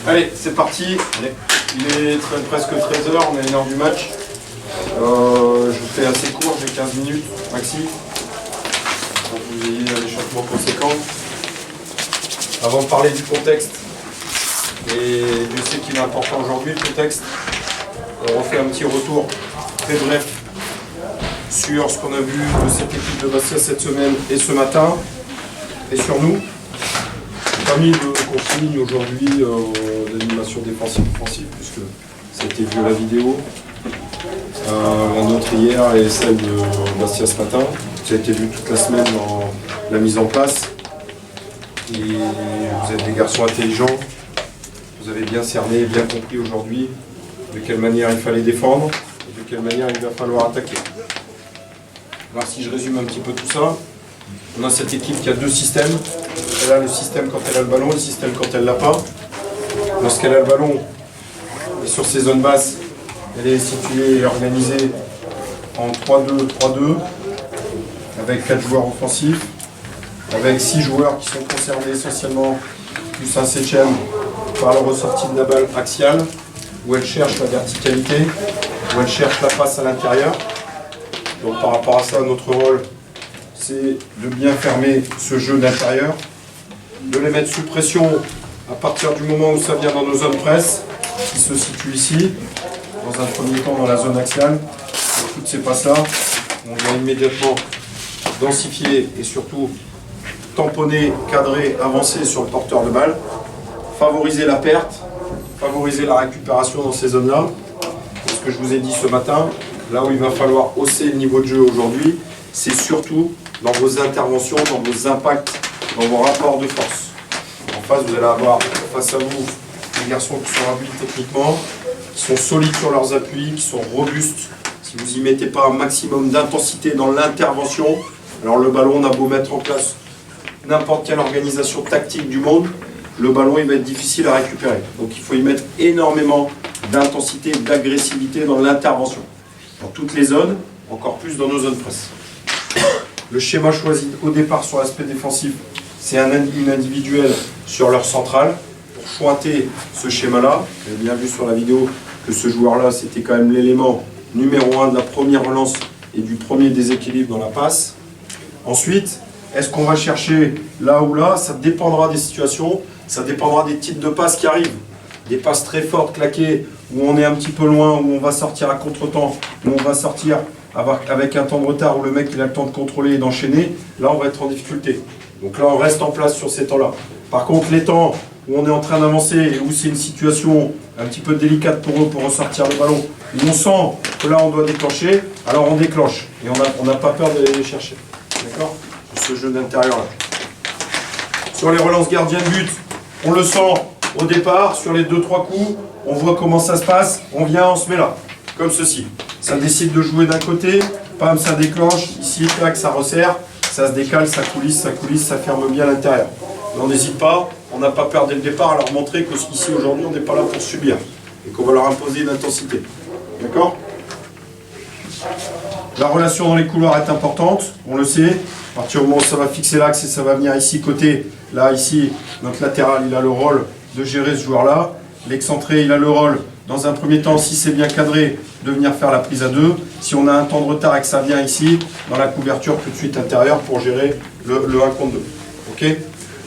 Allez, c'est parti. Allez. Il est presque 13 h, on est à l'heure du match. Je fais assez court, j'ai 15 minutes maxi. Pour que vous ayez un échauffement conséquent. Avant de parler du contexte, et Dieu sait qu'il est important aujourd'hui le contexte, on refait un petit retour très bref sur ce qu'on a vu de cette équipe de Bastia cette semaine et ce matin, et sur nous. J'ai pas mis de consigne aujourd'hui d'animation défensive-offensive, puisque ça a été vu à la vidéo. La nôtre hier et celle de Bastia ce matin. Ça a été vu toute la semaine dans la mise en place. Et vous êtes des garçons intelligents. Vous avez bien cerné, bien compris aujourd'hui de quelle manière il fallait défendre et de quelle manière il va falloir attaquer. Alors si je résume un petit peu tout ça, on a cette équipe qui a deux systèmes. Elle a le système quand elle a le ballon, le système quand elle ne l'a pas. Lorsqu'elle a le ballon, et sur ses zones basses, elle est située et organisée en 3-2-3-2, avec 4 joueurs offensifs, avec 6 joueurs qui sont concernés essentiellement, plus un 7e, par le ressorti de la balle axiale, où elle cherche la verticalité, où elle cherche la passe à l'intérieur. Donc par rapport à ça, notre rôle, c'est de bien fermer ce jeu d'intérieur, de les mettre sous pression à partir du moment où ça vient dans nos zones presse, qui se situent ici, dans un premier temps dans la zone axiale. Et toutes ces passes-là, on doit immédiatement densifier et surtout tamponner, cadrer, avancer sur le porteur de balle, favoriser la perte, favoriser la récupération dans ces zones-là. C'est ce que je vous ai dit ce matin, là où il va falloir hausser le niveau de jeu aujourd'hui, c'est surtout dans vos interventions, dans vos impacts, dans vos rapports de force. En face, vous allez avoir face à vous des garçons qui sont habiles techniquement, qui sont solides sur leurs appuis, qui sont robustes. Si vous n'y mettez pas un maximum d'intensité dans l'intervention, alors le ballon, on a beau mettre en place n'importe quelle organisation tactique du monde, le ballon il va être difficile à récupérer. Donc il faut y mettre énormément d'intensité et d'agressivité dans l'intervention. Dans toutes les zones, encore plus dans nos zones presse. Le schéma choisi au départ sur l'aspect défensif, c'est une individuelle sur leur centrale. Pour chointer ce schéma-là, vous avez bien vu sur la vidéo que ce joueur-là, c'était quand même l'élément numéro 1 de la première relance et du premier déséquilibre dans la passe. Ensuite, est-ce qu'on va chercher là ou là? Ça dépendra des situations, ça dépendra des types de passes qui arrivent. Des passes très fortes, claquées, où on est un petit peu loin, où on va sortir à contre-temps, où on va sortir avec un temps de retard, où le mec il a le temps de contrôler et d'enchaîner, là on va être en difficulté. Donc là on reste en place sur ces temps-là. Par contre les temps où on est en train d'avancer et où c'est une situation un petit peu délicate pour eux pour ressortir le ballon, où on sent que là on doit déclencher, alors on déclenche. Et on n'a pas peur d'aller les chercher. D'accord? Ce jeu d'intérieur là. Sur les relances gardiens de but, on le sent au départ, sur les 2-3 coups, on voit comment ça se passe, on vient, on se met là, comme ceci. Ça décide de jouer d'un côté, pam, ça déclenche, ici, tac, ça resserre, ça se décale, ça coulisse, ça ferme bien l'intérieur. On n'hésite pas, on n'a pas peur dès le départ à leur montrer qu'ici aujourd'hui on n'est pas là pour subir et qu'on va leur imposer une intensité. D'accord? La relation dans les couloirs est importante, on le sait. À partir du moment où ça va fixer l'axe et ça va venir ici côté, là ici, notre latéral il a le rôle de gérer ce joueur-là. L'excentré il a le rôle, dans un premier temps, si c'est bien cadré, de venir faire la prise à 2. Si on a un temps de retard et que ça vient ici, dans la couverture tout de suite intérieure pour gérer le 1 contre 2. Ok?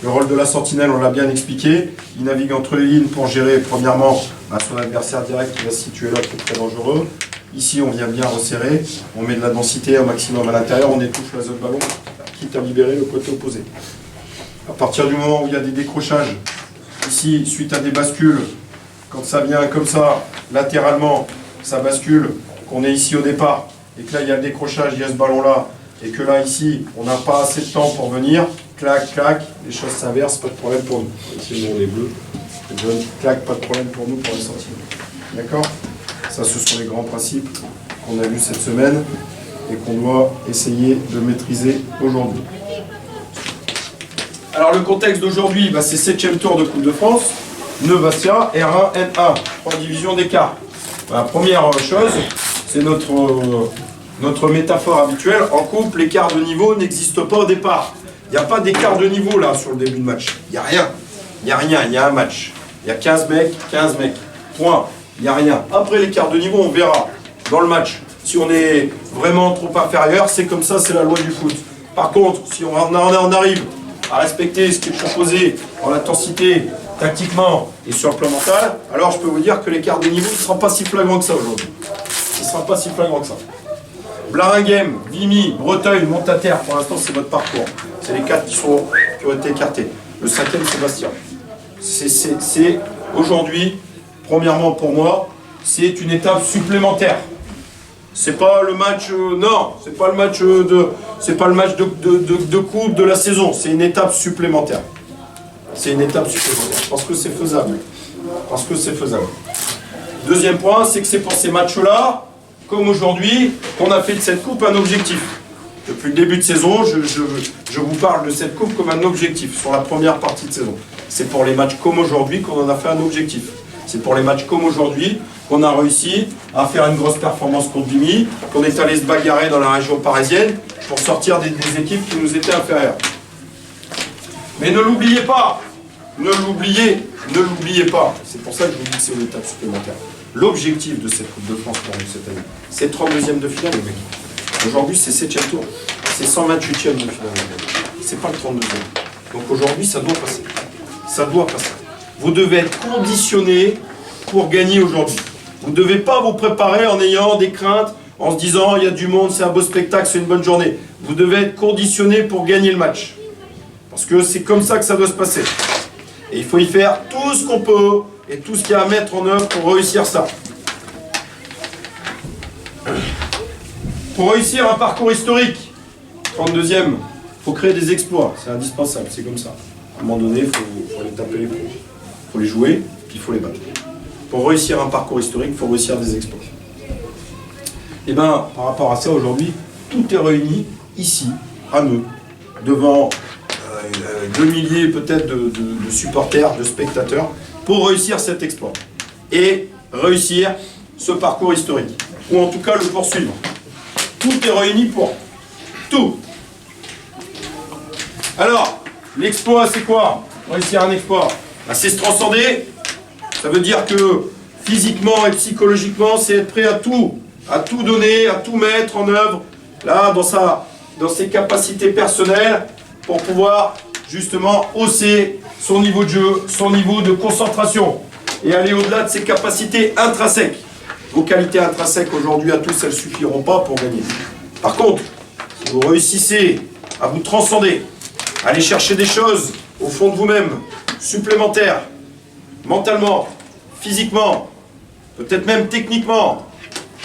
Le rôle de la sentinelle, on l'a bien expliqué. Il navigue entre les lignes pour gérer, premièrement, son adversaire direct qui va se situer là, qui est très dangereux. Ici, on vient bien resserrer, on met de la densité un maximum à l'intérieur, on étouffe la zone ballon, quitte à libérer le côté opposé. À partir du moment où il y a des décrochages, ici, suite à des bascules, quand ça vient comme ça, latéralement, ça bascule, qu'on est ici au départ, et que là, il y a le décrochage, il y a ce ballon-là, et que là, ici, on n'a pas assez de temps pour venir, clac, clac, les choses s'inversent, pas de problème pour nous. Ici, nous, on est bleu, clac, pas de problème pour nous, pour les sentinelles. D'accord ? Ça, ce sont les grands principes qu'on a vus cette semaine et qu'on doit essayer de maîtriser aujourd'hui. Alors, le contexte d'aujourd'hui, c'est 7e tour de Coupe de France, Neu Bastia, R1, N1, 3 divisions d'écart. Première chose, c'est notre métaphore habituelle. En couple, l'écart de niveau n'existe pas au départ. Il n'y a pas d'écart de niveau là sur le début de match. Il n'y a rien. Il y a un match. Il y a 15 mecs, point. Il n'y a rien. Après l'écart de niveau, on verra dans le match. Si on est vraiment trop inférieur, c'est comme ça, c'est la loi du foot. Par contre, si on arrive à respecter ce qui est proposé en intensité, tactiquement et sur le plan mental, alors je peux vous dire que l'écart de niveau ne sera pas si flagrant que ça aujourd'hui. Il ne sera pas si flagrant que ça. Blaringhem, Vimy, Breteuil, Montataire, pour l'instant c'est votre parcours. C'est les 4 qui ont été écartés. Le 5e, Sébastien. C'est aujourd'hui, premièrement pour moi, c'est une étape supplémentaire. C'est pas le match, non, c'est pas le match de coupe de la saison. C'est une étape supplémentaire. C'est une étape supplémentaire. Parce que c'est faisable. Parce que c'est faisable. Deuxième point, c'est que c'est pour ces matchs-là, comme aujourd'hui, qu'on a fait de cette coupe un objectif. Depuis le début de saison, je vous parle de cette coupe comme un objectif sur la première partie de saison. C'est pour les matchs comme aujourd'hui qu'on en a fait un objectif. C'est pour les matchs comme aujourd'hui qu'on a réussi à faire une grosse performance contre Vimy, qu'on est allé se bagarrer dans la région parisienne pour sortir des équipes qui nous étaient inférieures. Mais ne l'oubliez pas, ne l'oubliez pas. C'est pour ça que je vous dis que c'est une étape supplémentaire. L'objectif de cette Coupe de France pour nous cette année, c'est 32e de finale, les mecs. Aujourd'hui, c'est 7e tour. C'est 128e de finale. C'est pas le 32e. Donc aujourd'hui, ça doit passer. Ça doit passer. Vous devez être conditionné pour gagner aujourd'hui. Vous ne devez pas vous préparer en ayant des craintes, en se disant il y a du monde, c'est un beau spectacle, c'est une bonne journée. Vous devez être conditionné pour gagner le match. Parce que c'est comme ça que ça doit se passer. Et il faut y faire tout ce qu'on peut et tout ce qu'il y a à mettre en œuvre pour réussir ça. Pour réussir un parcours historique, 32e, il faut créer des exploits. C'est indispensable, c'est comme ça. À un moment donné, il faut aller taper les pros. Il faut les jouer, puis il faut les battre. Pour réussir un parcours historique, il faut réussir des exploits. Et bien, par rapport à ça, aujourd'hui, tout est réuni ici, à nous, devant 2 milliers peut-être de supporters, de spectateurs, pour réussir cet exploit. Et réussir ce parcours historique. Ou en tout cas le poursuivre. Tout est réuni pour tout. Alors, l'exploit, c'est quoi? Réussir un exploit, c'est se transcender. Ça veut dire que physiquement et psychologiquement, c'est être prêt à tout donner, à tout mettre en œuvre, là, dans ses capacités personnelles, pour pouvoir justement hausser son niveau de jeu, son niveau de concentration, et aller au-delà de ses capacités intrinsèques. Vos qualités intrinsèques aujourd'hui à tous, elles ne suffiront pas pour gagner. Par contre, si vous réussissez à vous transcender, à aller chercher des choses au fond de vous-même, supplémentaires, mentalement, physiquement, peut-être même techniquement,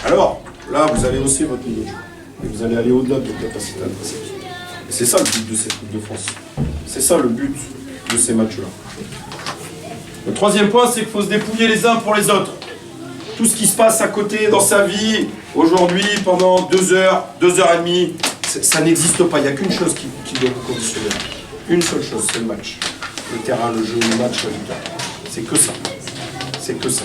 alors là, vous allez hausser votre niveau de jeu. Et vous allez aller au-delà de vos capacités intrinsèques. Et c'est ça le but de cette Coupe de France. C'est ça le but de ces matchs-là. Le troisième point, c'est qu'il faut se dépouiller les uns pour les autres. Tout ce qui se passe à côté dans sa vie, aujourd'hui, pendant 2 heures, 2 heures et demie, ça n'existe pas. Il n'y a qu'une chose qui doit vous conditionner. Une seule chose, c'est le match. Le terrain, le jeu, le match, le résultat. C'est que ça. C'est que ça.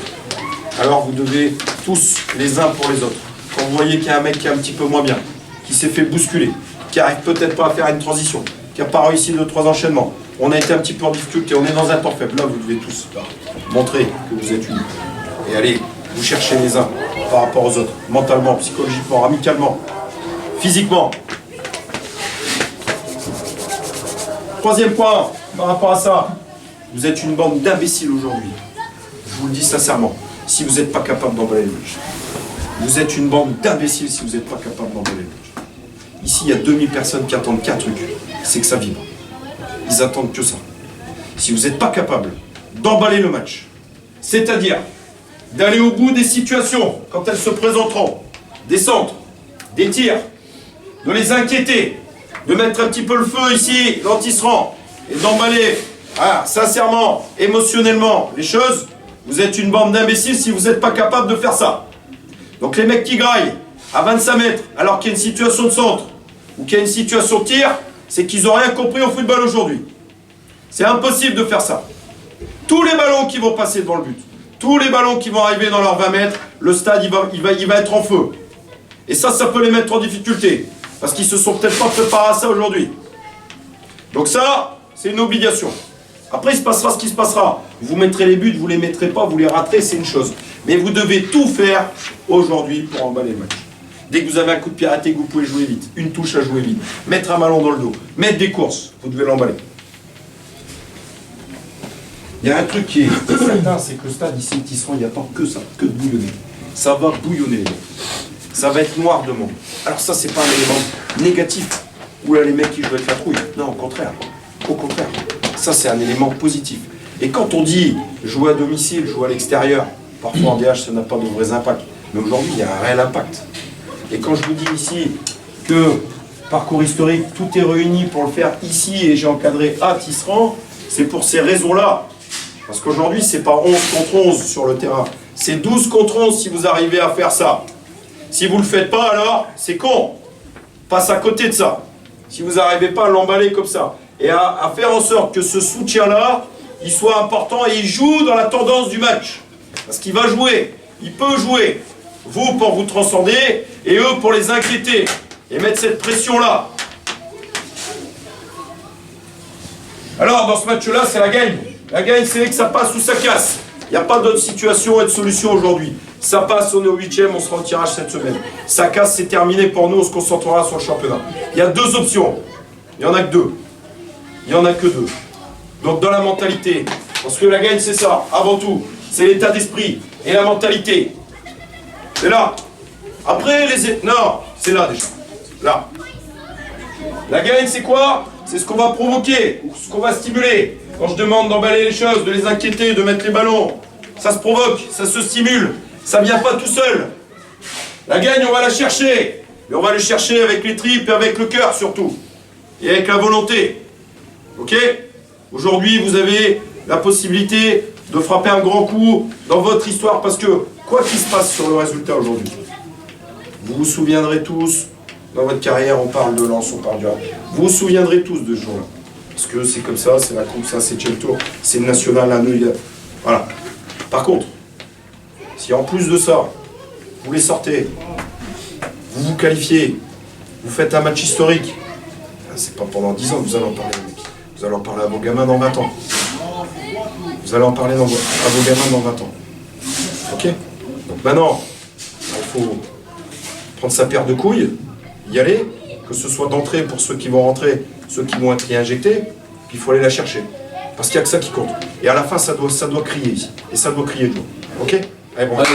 Alors vous devez tous, les uns pour les autres. Quand vous voyez qu'il y a un mec qui est un petit peu moins bien, qui s'est fait bousculer, qui n'arrive peut-être pas à faire une transition, qui n'a pas réussi 2-3 enchaînements, on a été un petit peu en difficulté, on est dans un temps faible. Là, vous devez tous montrer que vous êtes unis. Et allez, vous cherchez les uns par rapport aux autres, mentalement, psychologiquement, amicalement, physiquement. Troisième point, par rapport à ça, vous êtes une bande d'imbéciles aujourd'hui. Je vous le dis sincèrement, si vous n'êtes pas capable d'emballer le match. Vous êtes une bande d'imbéciles si vous n'êtes pas capable d'emballer le match. Ici, il y a 2000 personnes qui attendent qu'un truc, c'est que ça vibre. Ils attendent que ça. Si vous n'êtes pas capable d'emballer le match, c'est-à-dire d'aller au bout des situations quand elles se présenteront, des centres, des tirs, de les inquiéter, de mettre un petit peu le feu ici, l'anti-seran, et d'emballer, sincèrement, émotionnellement, les choses, vous êtes une bande d'imbéciles si vous n'êtes pas capable de faire ça. Donc les mecs qui graillent à 25 mètres alors qu'il y a une situation de centre ou qu'il y a une situation de tir, c'est qu'ils n'ont rien compris au football aujourd'hui. C'est impossible de faire ça. Tous les ballons qui vont passer devant le but, tous les ballons qui vont arriver dans leurs 20 mètres, le stade il va être en feu. Et ça peut les mettre en difficulté, parce qu'ils se sont peut-être pas préparés à ça aujourd'hui. Donc ça, c'est une obligation. Après, il se passera ce qui se passera. Vous mettrez les buts, vous les mettrez pas, vous les raterez, c'est une chose. Mais vous devez tout faire aujourd'hui pour emballer le match. Dès que vous avez un coup de pied arrêté, que vous pouvez jouer vite. Une touche à jouer vite. Mettre un ballon dans le dos. Mettre des courses. Vous devez l'emballer. Il y a un truc qui est certain, c'est que le stade ici, Tisserand, il n'y attend que ça, que de bouillonner. Ça va bouillonner, les gars. Ça va être noir de monde. Alors ça, c'est pas un élément négatif. Ou là, les mecs qui jouent avec la trouille. Non, au contraire. Au contraire. Ça, c'est un élément positif. Et quand on dit jouer à domicile, jouer à l'extérieur, parfois en DH, ça n'a pas de vrais impacts. Mais aujourd'hui, il y a un réel impact. Et quand je vous dis ici que parcours historique, tout est réuni pour le faire ici et j'ai encadré à Tisserand, c'est pour ces raisons-là. Parce qu'aujourd'hui, c'est pas 11 contre 11 sur le terrain. C'est 12 contre 11 si vous arrivez à faire ça. Si vous ne le faites pas, alors, c'est con. Passe à côté de ça. Si vous n'arrivez pas à l'emballer comme ça. Et à faire en sorte que ce soutien-là, il soit important et il joue dans la tendance du match. Parce qu'il va jouer. Il peut jouer. Vous pour vous transcender et eux pour les inquiéter. Et mettre cette pression-là. Alors, dans ce match-là, c'est la gagne. La gagne, c'est que ça passe ou ça casse. Il n'y a pas d'autre situation et de solution aujourd'hui. Ça passe, on est au 8e, on sera au tirage cette semaine. Ça casse, c'est terminé pour nous, on se concentrera sur le championnat. Il y a deux options. Il n'y en a que deux. Il n'y en a que deux. Donc dans la mentalité, parce que la gagne c'est ça, avant tout. C'est l'état d'esprit et la mentalité. C'est là. Après, non, c'est là déjà. Là. La gagne c'est quoi? C'est ce qu'on va provoquer, ce qu'on va stimuler. Quand je demande d'emballer les choses, de les inquiéter, de mettre les ballons, ça se provoque, ça se stimule, ça vient pas tout seul. La gagne, on va la chercher, mais on va la chercher avec les tripes et avec le cœur surtout, et avec la volonté. Ok? Aujourd'hui, vous avez la possibilité de frapper un grand coup dans votre histoire, parce que quoi qu'il se passe sur le résultat aujourd'hui, vous vous souviendrez tous, dans votre carrière, on parle de Lens, on parle du Havre, vous vous souviendrez tous de ce jour-là. Parce que c'est comme ça, c'est la coupe, ça c'est le tour, c'est le national à Neuilly. Voilà. Par contre, si en plus de ça, vous les sortez, vous vous qualifiez, vous faites un match historique, c'est pas pendant 10 ans que vous allez en parler, mec. Vous allez en parler à vos gamins dans 20 ans. Vous allez en parler à vos gamins dans 20 ans. Ok? Donc maintenant, il faut prendre sa paire de couilles, y aller, que ce soit d'entrée pour ceux qui vont rentrer, ceux qui vont être réinjectés, puis il faut aller la chercher. Parce qu'il n'y a que ça qui compte. Et à la fin, ça doit crier ici. Et ça doit crier de joie. Ok? Allez, bon. Allez.